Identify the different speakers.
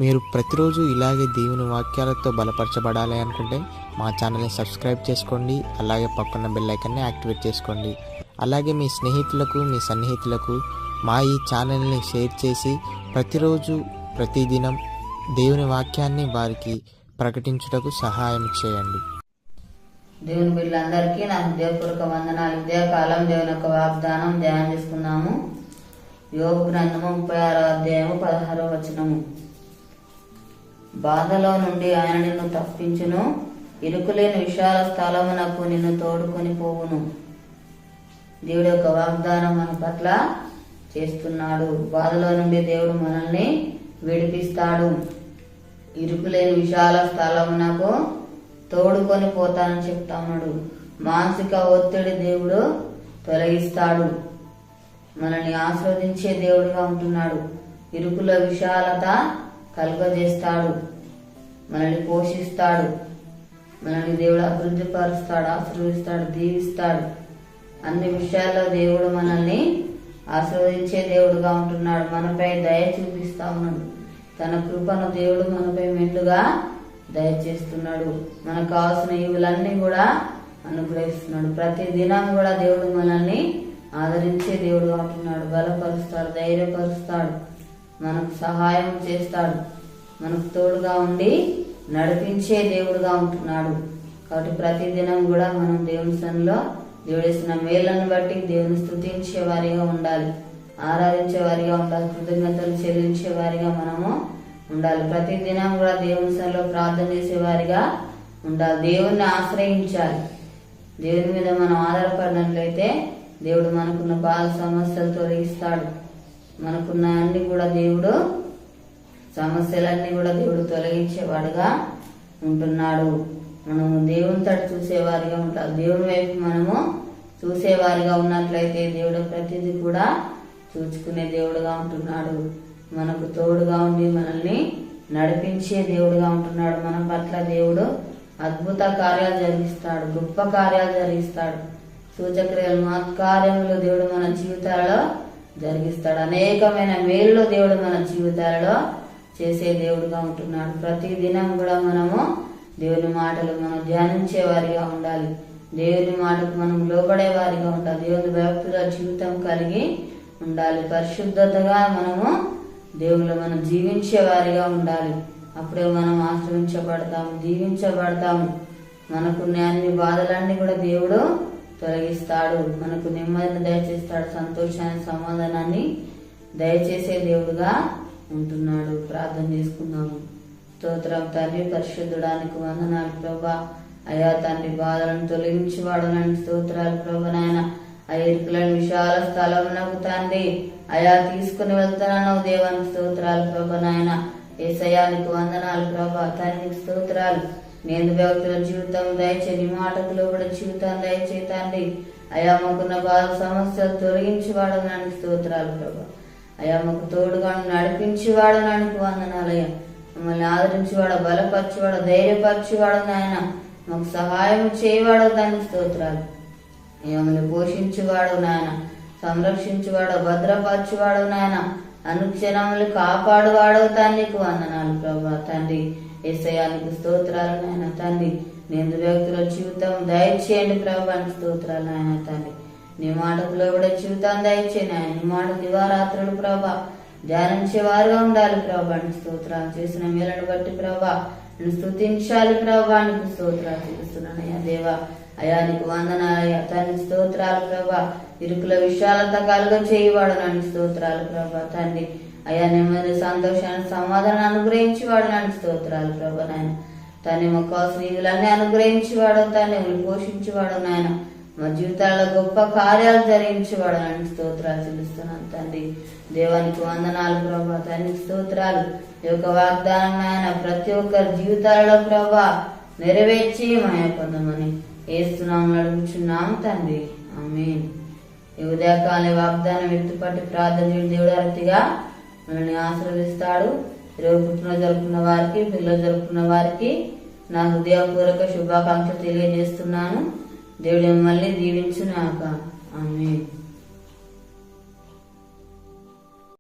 Speaker 1: మీరు ప్రతిరోజు ఇలాగే దేవుని వాక్యాలతో బలపరచబడాలి అనుకుంటే మా ఛానల్ని సబ్స్క్రైబ్ చేసుకోండి. అలాగే పక్కన బెల్ ఐకాన్ని యాక్టివేట్ చేసుకోండి. అలాగే మీ స్నేహితులకు, మీ సన్నిహితులకు మా ఈ ఛానల్ని షేర్ చేసి ప్రతిరోజు ప్రతిదినం దేవుని వాక్యాన్ని వారికి ప్రకటించుటకు సహాయం చేయండి.
Speaker 2: దేవుని బిడ్డలందరికీ నా హృదయపూర్వక వందనాలు. ఉదయకాలం దేవుని యొక్క వాగ్దానం ధ్యానం చేసుకున్నాము. యోబు గ్రంథము 36వ అధ్యాయము 16వ వచనము. బాధలో నుండి ఆయన నిన్ను తప్పించును, ఇరుకులేని విశాల స్థలమునకు నిన్ను తోడుకొని పోవును. దేవుడి యొక్క వాగ్దానం మన పట్ల చేస్తున్నాడు. బాధలో నుండి దేవుడు మనల్ని విడిపిస్తాడు. ఇరుకులేని విశాల స్థలమునకు తోడుకొని పోతానని చెప్తా ఉన్నాడు. మానసిక ఒత్తిడి దేవుడు తొలగిస్తాడు. మనల్ని ఆస్వాదించే దేవుడిగా ఉంటున్నాడు. ఇరుకుల విశాలత కలుగజేస్తాడు. మనల్ని పోషిస్తాడు. మనల్ని దేవుడు అభివృద్ధి పరుస్తాడు, ఆశీర్వదిస్తాడు, దీవిస్తాడు. అన్ని విషయాల్లో దేవుడు మనల్ని ఆశీర్వదించే దేవుడుగా ఉంటున్నాడు. మనపై దయ చూపిస్తా ఉన్నాడు. తన కృపను దేవుడు మనపై మెండుగా దయచేస్తున్నాడు. మనకు కావాల్సిన ఈవులన్నీ కూడా అనుగ్రహిస్తున్నాడు. ప్రతి దినం కూడా దేవుడు మనల్ని ఆదరించే దేవుడుగా ఉంటున్నాడు. బలపరుస్తాడు, ధైర్యపరుస్తాడు, మనకు సహాయం చేస్తాడు, మనకు తోడుగా ఉండి నడిపించే దేవుడుగా ఉంటున్నాడు. కాబట్టి ప్రతి దినం కూడా మనం దేవుని సన్నిధిలో దేవుడేసిన మేళ్లను బట్టి దేవుని స్తుతించే వారిగా ఉండాలి, ఆరాధించే వారిగా ఉండాలి, కృతజ్ఞతలు చెల్లించే వారిగా మనము ఉండాలి. ప్రతి దినం కూడా దేవుని సన్నిధిలో ప్రార్థన చేసే వారిగా ఉండాలి. దేవుణ్ణి ఆశ్రయించాలి. దేవుని మీద మనం ఆధారపడినట్లయితే దేవుడు మనకున్న బాధ సమస్యలు తొలగిస్తాడు. మనకున్న అన్ని కూడా దేవుడు సమస్యలన్నీ కూడా దేవుడు తొలగించేవాడుగా ఉంటున్నాడు. మనము దేవుని తట్టు చూసేవారిగా ఉంటాం. దేవుని వైపు మనము చూసేవారిగా ఉన్నట్లయితే దేవుడు ప్రతిదీ కూడా చూచుకునే దేవుడుగా ఉంటున్నాడు. మనకు తోడుగా ఉండి మనల్ని నడిపించే దేవుడుగా ఉంటున్నాడు. మన పట్ల దేవుడు అద్భుత కార్యాలు జరిగిస్తాడు, గొప్ప కార్యాలు జరిగిస్తాడు. సూచక్రియలు, మహత్కార్యములు దేవుడు మన జీవితాలలో జరిగిస్తాడు. అనేకమైన మేలు దేవుడు మన జీవితాలలో చేసే దేవుడుగా ఉంటున్నాడు. ప్రతి దినం కూడా మనము దేవుని మాటలు మనం ధ్యానించే వారిగా ఉండాలి. దేవుని మాటకు మనం లోబడే వారిగా ఉండాలి. దేవుని భక్తుల జీవితం కలిగి ఉండాలి. పరిశుద్ధతగా మనము దేవుళ్ళు మనం జీవించే వారిగా ఉండాలి. అప్పుడే మనం ఆశ్రయించబడతాము, దీవించబడతాము. మనకున్న అన్ని బాధలన్నీ కూడా దేవుడు తొలగిస్తాడు. మనకు నెమ్మదిని దయచేస్తాడు, సంతోషాన్ని, సమాధానాన్ని దయచేసే దేవుడుగా ఉంటున్నాడు. ప్రార్థన చేసుకుందాము. స్తోత్రం తండ్రి, పరిశుద్ధుడానికి వందనాలు ప్రభా. అయా తండ్రి, బాధలను తొలగించేవాడు నన్ను స్తోత్రాలు ప్రభా. నాయన ఇరుకులను విశాల స్థలమునకు తండ్రి అయా తీసుకుని వెళ్తానన్నావు దేవానికి స్తోత్రాలు ప్రభా. నాయన యేసయ్యానికి వందనాలు ప్రభా. తండ్రికి స్తోత్రాలు. నేను భక్తుల జీవితం దయచే, నీ మాటకులో కూడా జీవితం దయచే తండ్రి. అయా మాకున్న బాధ సమస్యలు తొలగించేవాడు నన్ను స్తోత్రాలు ప్రభా. అయా మాకు తోడుగా నడిపించేవాడు నన్ను వందనాలయ్యా. మమ్మల్ని ఆదరించేవాడు, బలపరిచేవాడు, ధైర్యపరిచేవాడు నాయన. మాకు సహాయం చేయవాడు దానికి స్తోత్రాలు. మమ్మల్ని పోషించేవాడు నాయన, సంరక్షించేవాడు, భద్రపరచేవాడు నాయన, అనుక్షణములు కాపాడువాడు తండ్రికి వందనాలు ప్రభా. తండ్రి యేసయ్యానికి స్తోత్రాలు నాయన. తండ్రి నేను వ్యక్తుల జీవితం దయచేయండి ప్రభానికి స్తోత్రాలు నాయన. తండ్రి నీ మాటకులో కూడా జీవితం దయచేయండి ఆయన. నీ మాట దివారాత్రులు ప్రభా ధ్యానించే వారుగా ఉండాలి ప్రభానికి స్తోత్రాలు. చేసిన మేలను బట్టి ప్రభా నేను స్తుతించాలి ప్రభానికి స్తోత్రాలు చేస్తున్నానయ్యా దేవా. అయా నీకు వందనాలయ్యా తండ్రి స్తోత్రాలు ప్రభా. ఇరుకుల విశాలత కలుగ చేయవాడు నన్ను స్తోత్రాలు ప్రభా. తండ్రి అయా నెమ్మది, సంతోషాన్ని, సమాధానం అనుగ్రహించేవాడు నన్ను స్తోత్రాలు ప్రభా. నాయన తండ్రి మాకు కావాల్సిన ఈవులన్నీ అనుగ్రహించేవాడు తండ్రి, పోషించేవాడు నాయన. మా జీవితాల్లో గొప్ప కార్యాలు జరిగించేవాడు నన్ను స్తోత్రాలు చెల్లిస్తున్నాను తండ్రి. దేవానికి వందనాలు ప్రభా. తండ్రికి స్తోత్రాలు. ఈ యొక్క వాగ్దానం నాయన ప్రతి ఒక్కరి జీవితాలలో ప్రభా నెరవేర్చి మాయ పొందమని ఏస్తున్నాము అడుగుచున్నాం తండ్రి. ఆమేన్. ఈ ఉదయకాల వాగ్దానం ఎత్తుపట్టి ప్రార్థన చేయడం దేవుడు అరతిగా మనల్ని ఆశీర్వదిస్తాడు. ఈరోజు పుట్టినరోజు జరుపుకున్న వారికి, పిల్లలు జరుపుకున్న వారికి నా హృదయపూర్వక శుభాకాంక్షలు తెలియజేస్తున్నాను. దేవుడు మిమ్మల్ని దీవించుగాక. ఆమేన్.